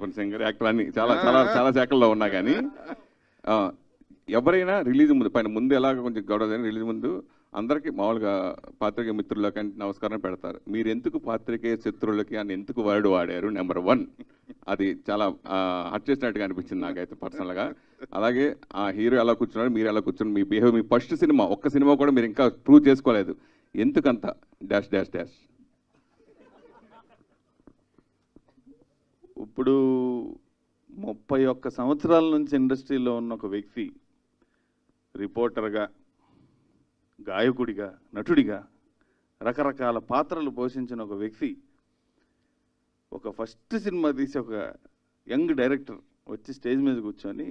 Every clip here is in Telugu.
కొన్ని సింగర్ యాక్టర్ అన్ని చాలా చాలా చాలా శాఖల్లో ఉన్నా కానీ ఎవరైనా రిలీజ్ ముందు పైన ముందు ఎలాగ కొంచెం గొడవ రిలీజ్ ముందు అందరికీ మామూలుగా పాత్రికేయ మిత్రులకి అంటే నమస్కారం పెడతారు. మీరు ఎందుకు పాత్రికేయ శత్రువులకి అని ఎందుకు వర్డ్ వాడారు? నెంబర్ 1 అది చాలా హర్ట్ చేసినట్టుగా అనిపించింది నాకైతే పర్సనల్గా. అలాగే ఆ హీరో ఎలా కూర్చున్నారు, మీరు ఎలా కూర్చున్నారు, మీ బిహేవ్, మీ ఫస్ట్ సినిమా ఒక్క సినిమా కూడా మీరు ఇంకా ప్రూవ్ చేసుకోలేదు, ఎందుకంత డాష్ డాష్ డాష్? ఇప్పుడు 31 సంవత్సరాల నుంచి ఇండస్ట్రీలో ఉన్న ఒక వ్యక్తి రిపోర్టర్గా, గాయకుడిగా, నటుడిగా రకరకాల పాత్రలు పోషించిన ఒక వ్యక్తి ఒక ఫస్ట్ సినిమా తీసి ఒక యంగ్ డైరెక్టర్ వచ్చి స్టేజ్ మీద కూర్చొని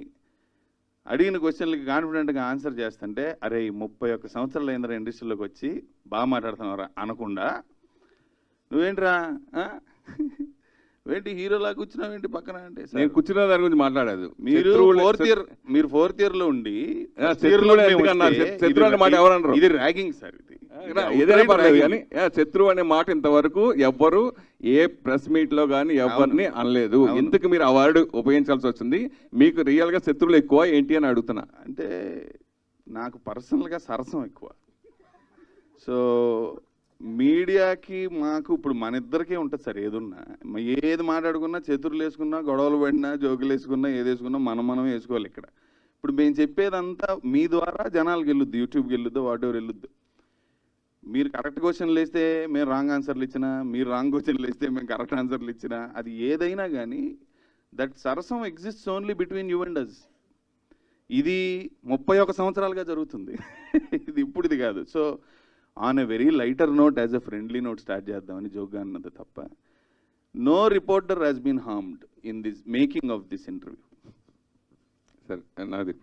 అడిగిన క్వశ్చన్లకి కాన్ఫిడెంట్గా ఆన్సర్ చేస్తుంటే, అరే 31 సంవత్సరాలు అయిందిరా ఇండస్ట్రీలోకి వచ్చి బాగా మాట్లాడుతున్నారా అనకుండా, నువ్వేంట్రా ఏంటి హీరోలా కూర్చున్నావు ఏంటి పక్కన అంటే, నేను కూర్చున్న దాని గురించి మాట్లాడేది. మీరు ఫోర్త్ ఇయర్ లో ఉండి మాట ఎవరన్నారు? ఇది ర్యాగింగ్ సార్, ఇది ఏదైనా పర్లేదు కానీ శత్రువు అనే మాట ఇంతవరకు ఎవ్వరు ఏ ప్రెస్ మీట్ లో కానీ ఎవరిని అనలేదు. ఎందుకు మీరు ఆ వర్డ్ ఉపయోగించాల్సి వచ్చింది? మీకు రియల్ గా శత్రువులు ఎక్కువ ఏంటి అని అడుగుతున్నా. అంటే నాకు పర్సనల్ గా సరసం ఎక్కువ. సో మీడియాకి మాకు ఇప్పుడు మన ఇద్దరికే ఉంటుంది సార్. ఏది మాట్లాడుకున్నా, చతురులు వేసుకున్నా, గొడవలు పడినా, జోకులు వేసుకున్నా, ఏది వేసుకున్నా మనం వేసుకోవాలి. ఇక్కడ ఇప్పుడు మేము చెప్పేదంతా మీ ద్వారా జనాలకు వెళ్ళొద్దు, యూట్యూబ్కి వెళ్ళొద్దు, వాట్ ఎవర్ వెళ్ళొద్దు. మీరు కరెక్ట్ క్వశ్చన్లు వేస్తే మేము రాంగ్ ఆన్సర్లు ఇచ్చినా, మీరు రాంగ్ క్వశ్చన్లు వేస్తే మేము కరెక్ట్ ఆన్సర్లు ఇచ్చినా, అది ఏదైనా కానీ దట్ సరసం exists only between you and us. ఇది 31 సంవత్సరాలుగా జరుగుతుంది, ఇది ఇప్పుడు ఇది కాదు. So on a very lighter note, as a friendly note start చేద్దామని జోక్గా అన్నది తప్ప, no reporter has been harmed in this making of this interview. Sir నాది